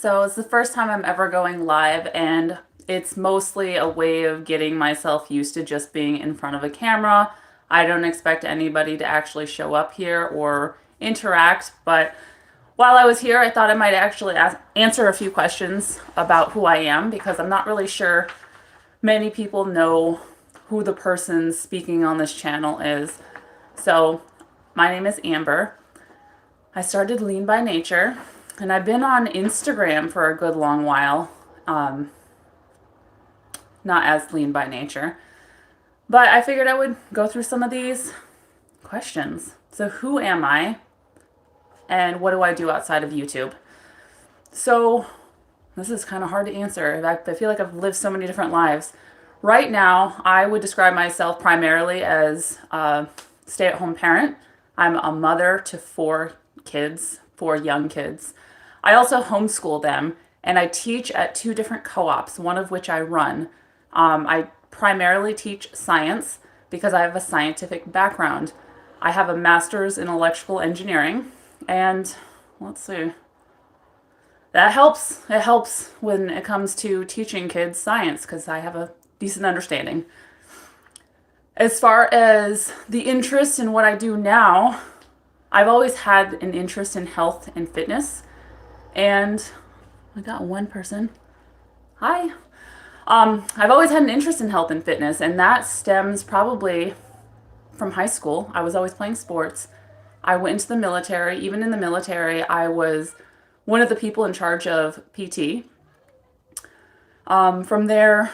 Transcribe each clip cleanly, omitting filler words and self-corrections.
So it's the first time I'm ever going live, and it's mostly a way of getting myself used to just being in front of a camera. I don't expect anybody to actually show up here or interact, but while I was here, I thought I might actually answer a few questions about who I am because I'm not really sure many people know who the person speaking on this channel is. So, my name is Amber. I started Lean by Nature, and I've been on Instagram for a good long while. Not as Lean by Nature, but I figured I would go through some of these questions. So, who am I, and what do I do outside of YouTube? So, this is kind of hard to answer. In fact, I feel like I've lived so many different lives. Right now, I would describe myself primarily as a stay-at-home parent. I'm a mother to four kids, four young kids. I also homeschool them, and I teach at two different co-ops, one of which I run. I primarily teach science because I have a scientific background. I have a master's in electrical engineering, and let's see, that helps. It helps when it comes to teaching kids science because I have a decent understanding. As far as the interest in what I do now, I've always had an interest in health and fitness, and I got one person. Hi. I've always had an interest in health and fitness, and that stems probably from high school. I was always playing sports. I went into the military. Even in the military, I was one of the people in charge of PT. From there,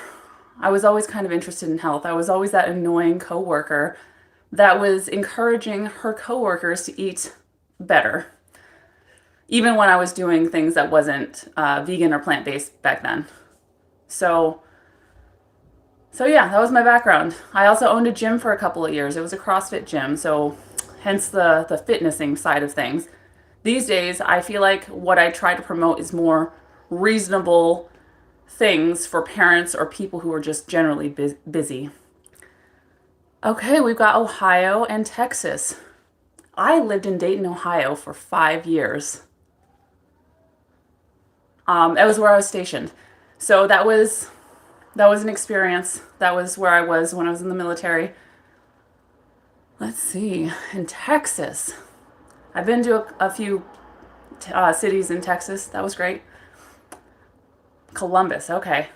I was always kind of interested in health. I was always that annoying coworker that was encouraging her coworkers to eat better, even when I was doing things that wasn't vegan or plant-based back then. So yeah, that was my background. I also owned a gym for a couple of years. It was a CrossFit gym, so hence the fitnessing side of things. These days, I feel like what I try to promote is more reasonable things for parents or people who are just generally busy. Okay, we've got Ohio and Texas. I lived in Dayton, Ohio for 5 years. That was where I was stationed. So that was an experience. That was where I was when I was in the military. Let's see, in Texas. I've been to a few cities in Texas. That was great. Columbus, okay.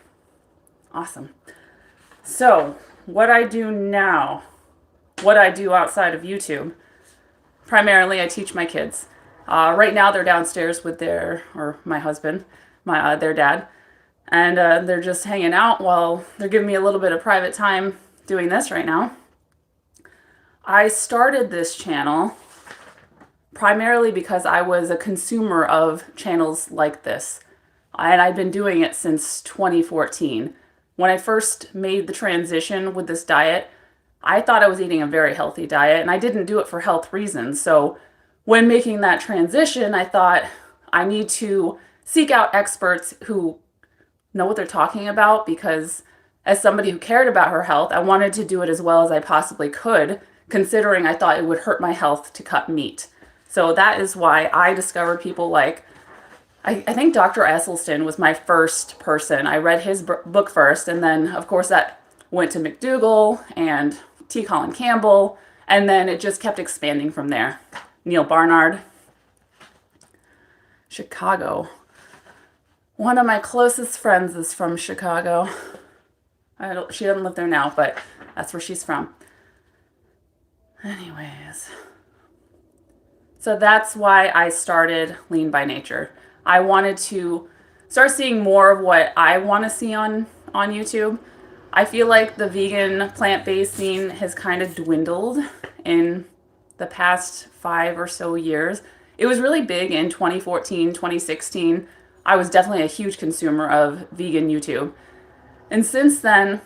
Awesome. So, what I do now, what I do outside of YouTube, primarily I teach my kids. Right now they're downstairs with my husband, their dad, and they're just hanging out while they're giving me a little bit of private time doing this right now. I started this channel primarily because I was a consumer of channels like this, and I've been doing it since 2014. When I first made the transition with this diet, I thought I was eating a very healthy diet, and I didn't do it for health reasons. So when making that transition, I thought I need to seek out experts who know what they're talking about, because as somebody who cared about her health, I wanted to do it as well as I possibly could, considering I thought it would hurt my health to cut meat. So that is why I discovered people like, I think Dr. Esselstyn was my first person. I read his book first, and then, of course, that went to McDougall and T. Colin Campbell, and then it just kept expanding from there. Neil Barnard. Chicago. One of my closest friends is from Chicago. She doesn't live there now, but that's where she's from. Anyways. So that's why I started Lean by Nature. I wanted to start seeing more of what I want to see on YouTube. I feel like the vegan plant-based scene has kind of dwindled in the past 5 or so years. It was really big in 2014, 2016. I was definitely a huge consumer of vegan YouTube. And since then,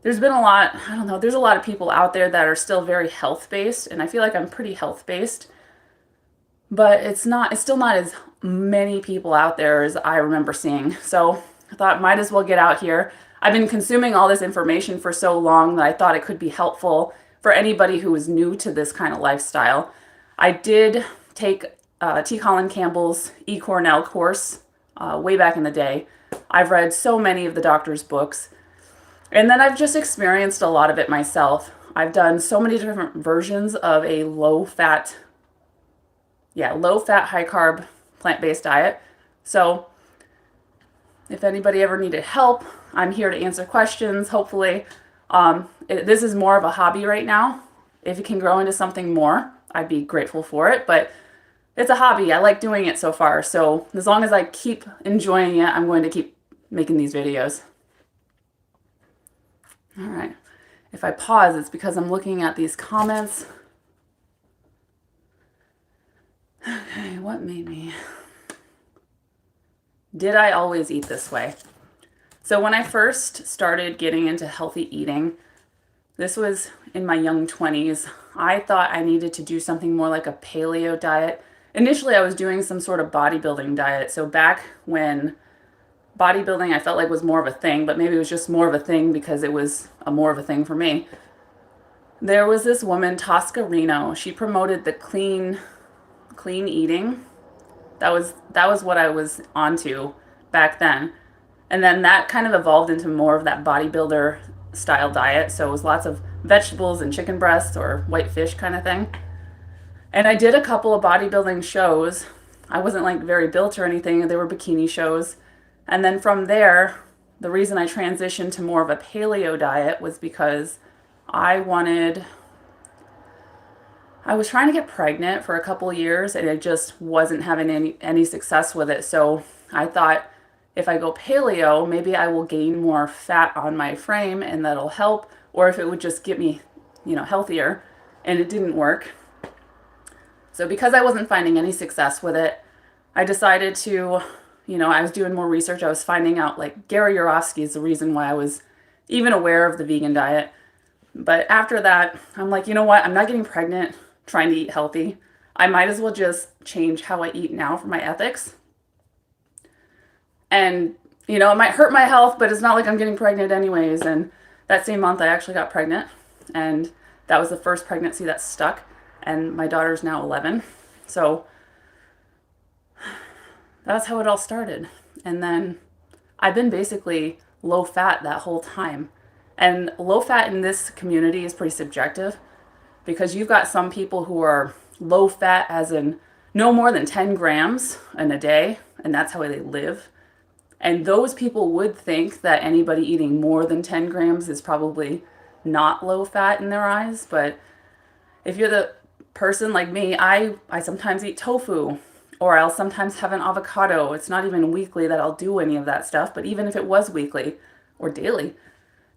there's been there's a lot of people out there that are still very health-based, and I feel like I'm pretty health-based. But it's still not as many people out there as I remember seeing. So I thought might as well get out here. I've been consuming all this information for so long that I thought it could be helpful for anybody who is new to this kind of lifestyle. I did take T. Colin Campbell's eCornell course way back in the day. I've read so many of the doctor's books, and then I've just experienced a lot of it myself. I've done so many different versions of a low fat, high carb, plant-based diet. So if anybody ever needed help, I'm here to answer questions, hopefully. This is more of a hobby right now. If it can grow into something more, I'd be grateful for it. But it's a hobby. I like doing it so far. So as long as I keep enjoying it, I'm going to keep making these videos. All right. If I pause, it's because I'm looking at these comments. Okay, what made me? Did I always eat this way? So when I first started getting into healthy eating, this was in my young 20s, I thought I needed to do something more like a paleo diet. Initially, I was doing some sort of bodybuilding diet. So back when bodybuilding I felt like was more of a thing, but maybe it was just more of a thing because it was more of a thing for me. There was this woman, Tosca Reno. She promoted the clean eating. That was what I was onto back then. And then that kind of evolved into more of that bodybuilder style diet. So it was lots of vegetables and chicken breasts or white fish kind of thing. And I did a couple of bodybuilding shows. I wasn't like very built or anything. They were bikini shows. And then from there, the reason I transitioned to more of a paleo diet was because I was trying to get pregnant for a couple of years and I just wasn't having any success with it. So I thought if I go paleo, maybe I will gain more fat on my frame and that'll help, or if it would just get me, healthier. And it didn't work. So because I wasn't finding any success with it, I decided to, I was doing more research. I was finding out like Gary Yourofsky is the reason why I was even aware of the vegan diet. But after that, I'm like, you know what? I'm not getting pregnant trying to eat healthy. I might as well just change how I eat now for my ethics. And, it might hurt my health, but it's not like I'm getting pregnant anyways. And that same month, I actually got pregnant. And that was the first pregnancy that stuck. And my daughter's now 11. So that's how it all started. And then I've been basically low fat that whole time. And low fat in this community is pretty subjective because you've got some people who are low fat as in no more than 10 grams in a day, and that's how they live. And those people would think that anybody eating more than 10 grams is probably not low fat in their eyes. But if you're the person like me, I sometimes eat tofu, or I'll sometimes have an avocado. It's not even weekly that I'll do any of that stuff, but even if it was weekly or daily,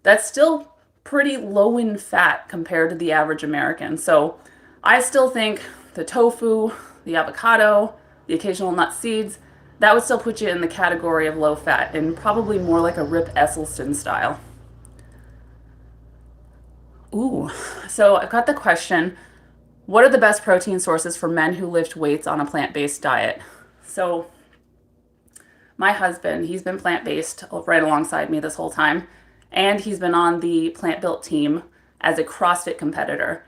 that's still pretty low in fat compared to the average American. So I still think the tofu, the avocado, the occasional nut seeds, that would still put you in the category of low fat and probably more like a Rip Esselstyn style. Ooh, so I got the question, what are the best protein sources for men who lift weights on a plant-based diet? So my husband, he's been plant-based right alongside me this whole time. And he's been on the Plant Built team as a CrossFit competitor.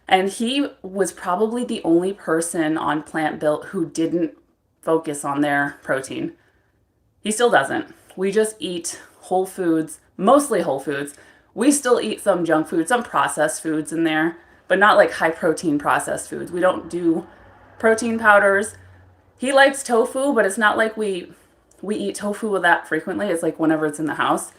And he was probably the only person on Plant Built who didn't focus on their protein. He still doesn't. We just eat whole foods, mostly whole foods. We still eat some junk food, some processed foods in there, but not like high protein processed foods. We don't do protein powders. He likes tofu, but it's not like we eat tofu that frequently. It's like whenever it's in the house.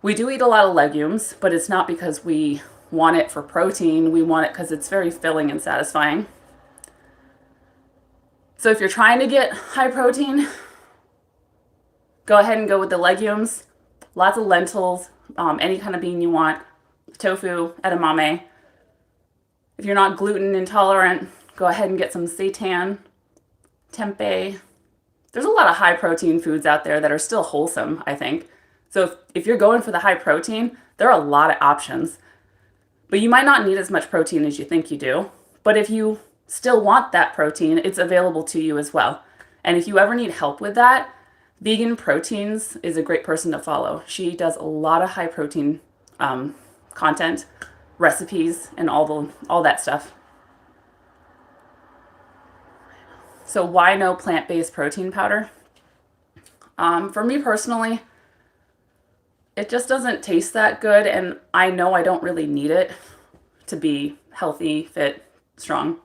We do eat a lot of legumes, but it's not because we want it for protein. We want it because it's very filling and satisfying. So if you're trying to get high protein, go ahead and go with the legumes. Lots of lentils, any kind of bean you want. Tofu, edamame. If you're not gluten intolerant, go ahead and get some seitan, tempeh. There's a lot of high protein foods out there that are still wholesome, I think. So if you're going for the high protein, there are a lot of options. But you might not need as much protein as you think you do. But if you still want that protein, it's available to you as well. And if you ever need help with that, Vegan Proteins is a great person to follow. She does a lot of high protein content, recipes, and all that stuff. So why no plant-based protein powder? For me personally, it just doesn't taste that good, and I know I don't really need it to be healthy, fit, strong.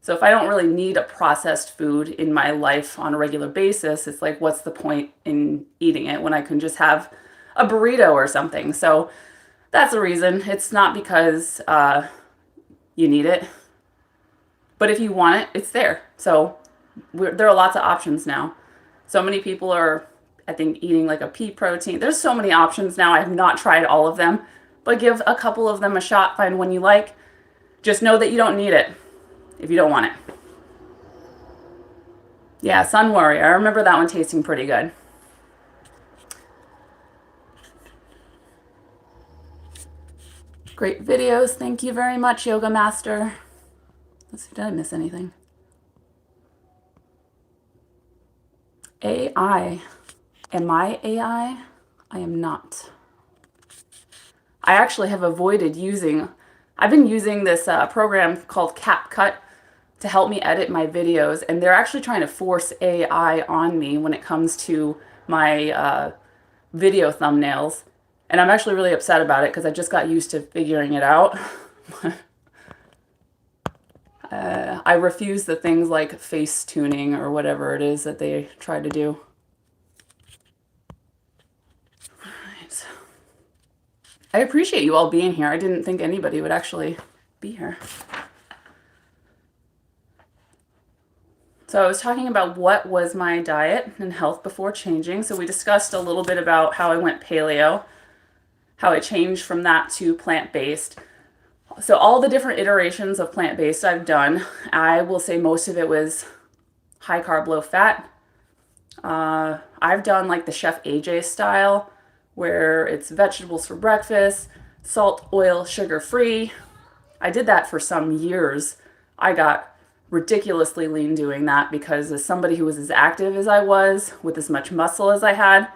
So if I don't really need a processed food in my life on a regular basis, it's like, what's the point in eating it when I can just have a burrito or something? So that's the reason. It's not because you need it, but if you want it, it's there. So there are lots of options now. So many people are, I think, eating like a pea protein. There's so many options now. I have not tried all of them, but give a couple of them a shot. Find one you like. Just know that you don't need it if you don't want it. Yeah, Sun Warrior. I remember that one tasting pretty good. Great videos. Thank you very much, Yoga Master. Let's see, did I miss anything? AI. Am I AI? I am not. I actually have avoided using, I've been using this program called CapCut to help me edit my videos, and they're actually trying to force AI on me when it comes to my video thumbnails. And I'm actually really upset about it because I just got used to figuring it out. I refuse the things like face tuning or whatever it is that they try to do. Right. I appreciate you all being here. I didn't think anybody would actually be here. So I was talking about what was my diet and health before changing. So we discussed a little bit about how I went paleo, how I changed from that to plant-based. So all the different iterations of plant-based I've done, I will say most of it was high carb, low fat. I've done like the Chef AJ style, where it's vegetables for breakfast, salt, oil, sugar-free. I did that for some years. I got ridiculously lean doing that because as somebody who was as active as I was, with as much muscle as I had,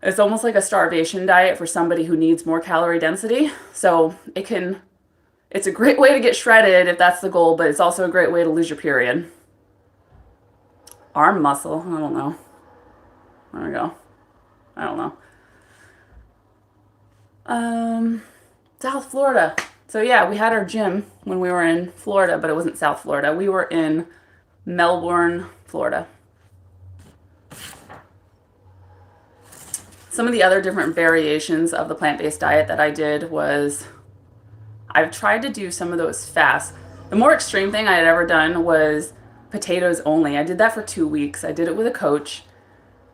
it's almost like a starvation diet for somebody who needs more calorie density. So it's a great way to get shredded if that's the goal, but it's also a great way to lose your period. Arm muscle, I don't know. There we go. I don't know. South Florida. So yeah, we had our gym when we were in Florida, but it wasn't South Florida. We were in Melbourne, Florida. Some of the other different variations of the plant-based diet that I did was, I've tried to do some of those fast. The more extreme thing I had ever done was potatoes only. I did that for 2 weeks. I did it with a coach.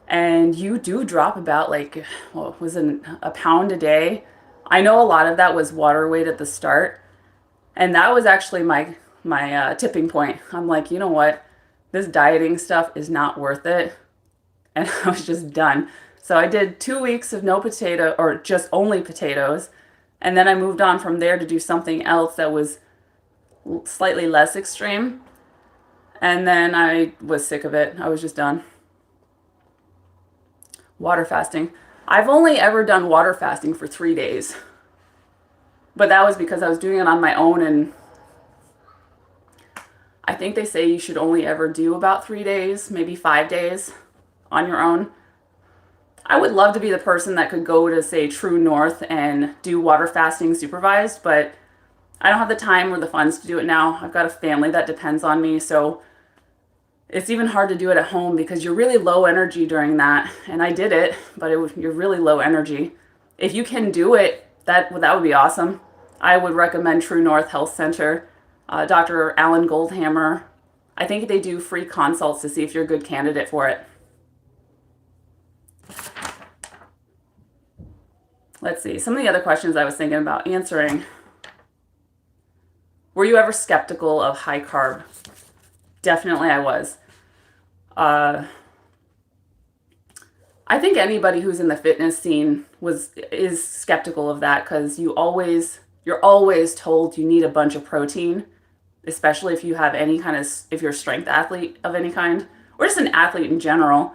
And you do drop about like, what was it, a pound a day? I know a lot of that was water weight at the start. And that was actually my tipping point. I'm like, you know what? This dieting stuff is not worth it. And I was just done. So I did 2 weeks of no potato, or just only potatoes. And then I moved on from there to do something else that was slightly less extreme. And then I was sick of it. I was just done. Water fasting. I've only ever done water fasting for 3 days. But that was because I was doing it on my own, and I think they say you should only ever do about 3 days, maybe 5 days on your own. I would love to be the person that could go to, say, True North and do water fasting supervised, but I don't have the time or the funds to do it now. I've got a family that depends on me, so it's even hard to do it at home because you're really low energy during that. And I did it, but you're really low energy. If you can do it, that would be awesome. I would recommend True North Health Center, Dr. Alan Goldhammer. I think they do free consults to see if you're a good candidate for it. Let's see, some of the other questions I was thinking about answering. Were you ever skeptical of high carb? Definitely I was. I think anybody who's in the fitness scene is skeptical of that because you're always told you need a bunch of protein, especially if you have if you're a strength athlete of any kind, or just an athlete in general.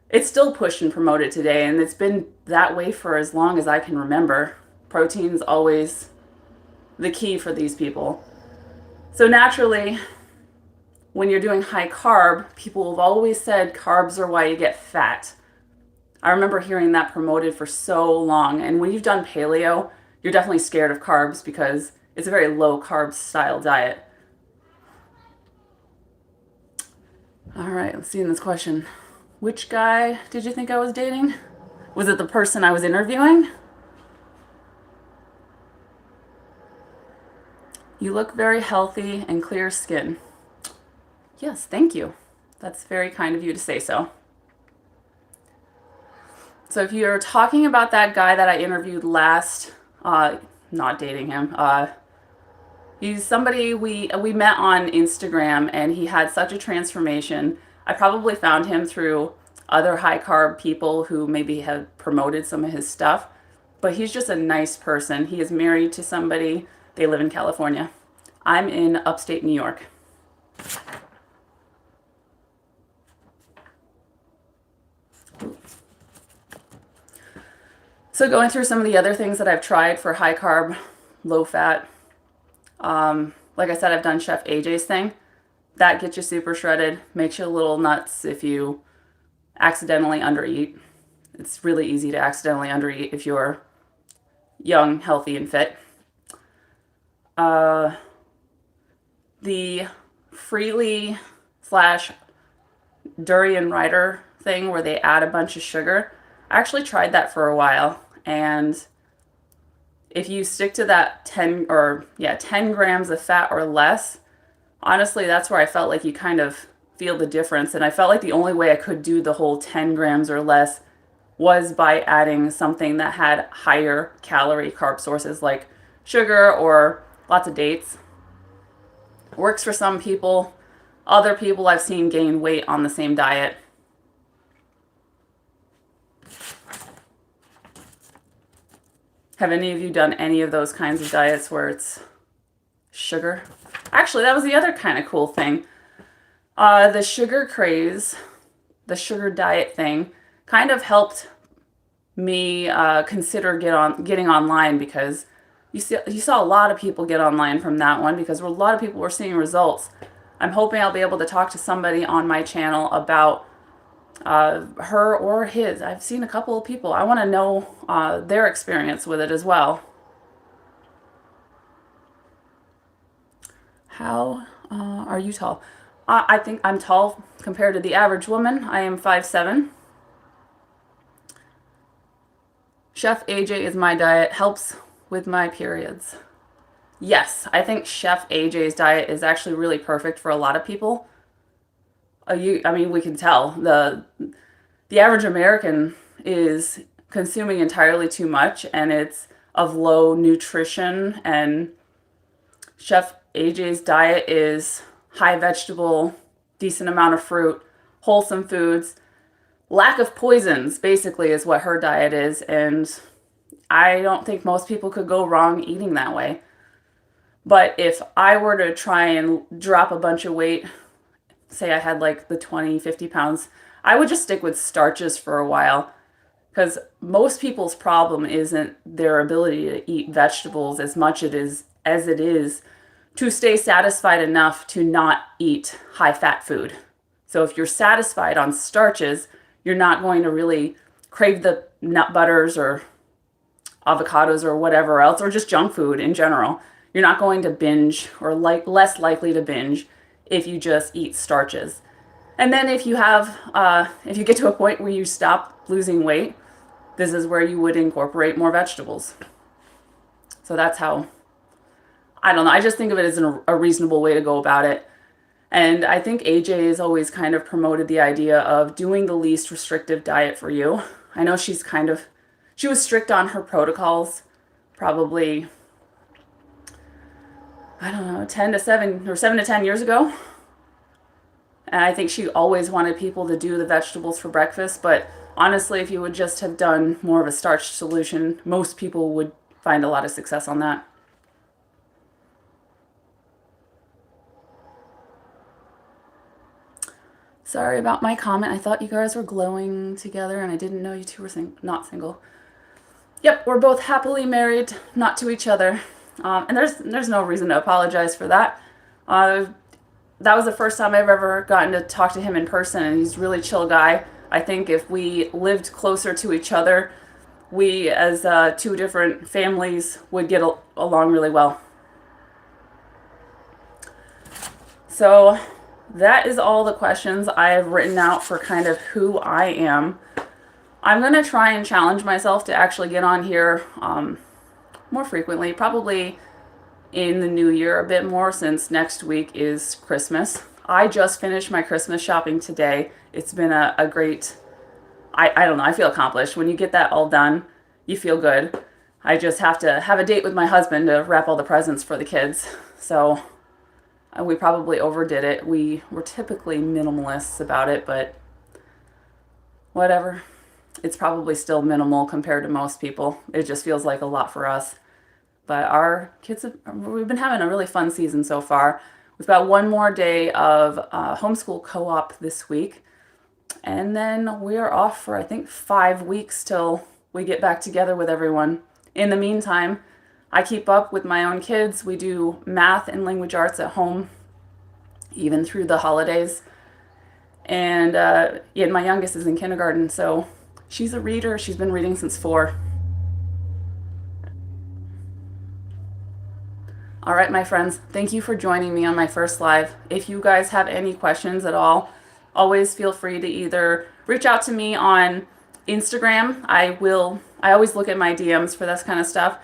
It's still pushed and promoted today, and it's been that way for as long as I can remember. Protein's always the key for these people. So naturally, when you're doing high carb, people have always said carbs are why you get fat. I remember hearing that promoted for so long. And when you've done paleo, you're definitely scared of carbs because it's a very low carb style diet. All right, let's see in this question. Which guy did you think I was dating? Was it the person I was interviewing? You look very healthy and clear skin. Yes, thank you. That's very kind of you to say so. So if you're talking about that guy that I interviewed last, not dating him, he's somebody we met on Instagram, and he had such a transformation. I probably found him through other high carb people who maybe have promoted some of his stuff, but he's just a nice person. He is married to somebody. They live in California. I'm in upstate New York. So going through some of the other things that I've tried for high carb, low fat. Like I said, I've done Chef AJ's thing. That gets you super shredded, makes you a little nuts if you accidentally undereat. It's really easy to accidentally undereat if you're young, healthy, and fit. The Freely / durian rider thing where they add a bunch of sugar. I actually tried that for a while, and if you stick to that 10 grams of fat or less, honestly, that's where I felt like you kind of feel the difference. And I felt like the only way I could do the whole 10 grams or less was by adding something that had higher calorie carb sources like sugar or lots of dates. Works for some people. Other people I've seen gain weight on the same diet. Have any of you done any of those kinds of diets where it's sugar? Actually, that was the other kind of cool thing. The sugar craze, the sugar diet thing, kind of helped me consider getting online, because you saw a lot of people get online from that one, because a lot of people were seeing results. I'm hoping I'll be able to talk to somebody on my channel about her or his. I've seen a couple of people. I want to know their experience with it as well. How are you tall? I think I'm tall compared to the average woman. I am 5'7". Chef AJ is my diet. Helps with my periods. Yes, I think Chef AJ's diet is actually really perfect for a lot of people. We can tell the average American is consuming entirely too much, and it's of low nutrition. And Chef AJ's diet is high vegetable, decent amount of fruit, wholesome foods, lack of poisons, basically, is what her diet is. And I don't think most people could go wrong eating that way. But if I were to try and drop a bunch of weight, say I had like the 20, 50 pounds, I would just stick with starches for a while, because most people's problem isn't their ability to eat vegetables as much as it is to stay satisfied enough to not eat high fat food. So if you're satisfied on starches, you're not going to really crave the nut butters or avocados or whatever else, or just junk food in general. You're not going to binge, or less likely to binge, if you just eat starches. And then if you get to a point where you stop losing weight, this is where you would incorporate more vegetables. So that's how, I don't know, I just think of it as a reasonable way to go about it. And I think AJ has always kind of promoted the idea of doing the least restrictive diet for you. I know she was strict on her protocols, probably, I don't know, 7 to 10 years ago. And I think she always wanted people to do the vegetables for breakfast. But honestly, if you would just have done more of a starch solution, most people would find a lot of success on that. Sorry about my comment. I thought you guys were glowing together, and I didn't know you two were not single. Yep, we're both happily married, not to each other. And there's no reason to apologize for that. that was the first time I've ever gotten to talk to him in person, and he's a really chill guy. I think if we lived closer to each other, we as two different families would get along really well. So that is all the questions I have written out for kind of who I am. I'm going to try and challenge myself to actually get on here more frequently, probably in the new year a bit more, since next week is Christmas. I just finished my Christmas shopping today. It's been a great, I don't know, I feel accomplished. When you get that all done, you feel good. I just have to have a date with my husband to wrap all the presents for the kids. So we probably overdid it. We were typically minimalists about it, but whatever. It's probably still minimal compared to most people. It just feels like a lot for us. But our kids, we've been having a really fun season so far. We've got one more day of homeschool co-op this week. And then we are off for, I think, 5 weeks till we get back together with everyone. In the meantime, I keep up with my own kids. We do math and language arts at home, even through the holidays. And yeah, my youngest is in kindergarten, so she's a reader. She's been reading since 4. All right, my friends, thank you for joining me on my first live. If you guys have any questions at all, always feel free to either reach out to me on Instagram. I always look at my DMs for this kind of stuff.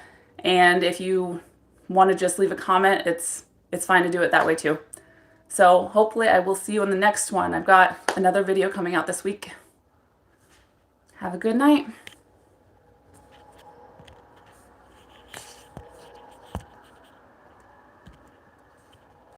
And if you want to just leave a comment, it's fine to do it that way too. So hopefully I will see you in the next one. I've got another video coming out this week. Have a good night.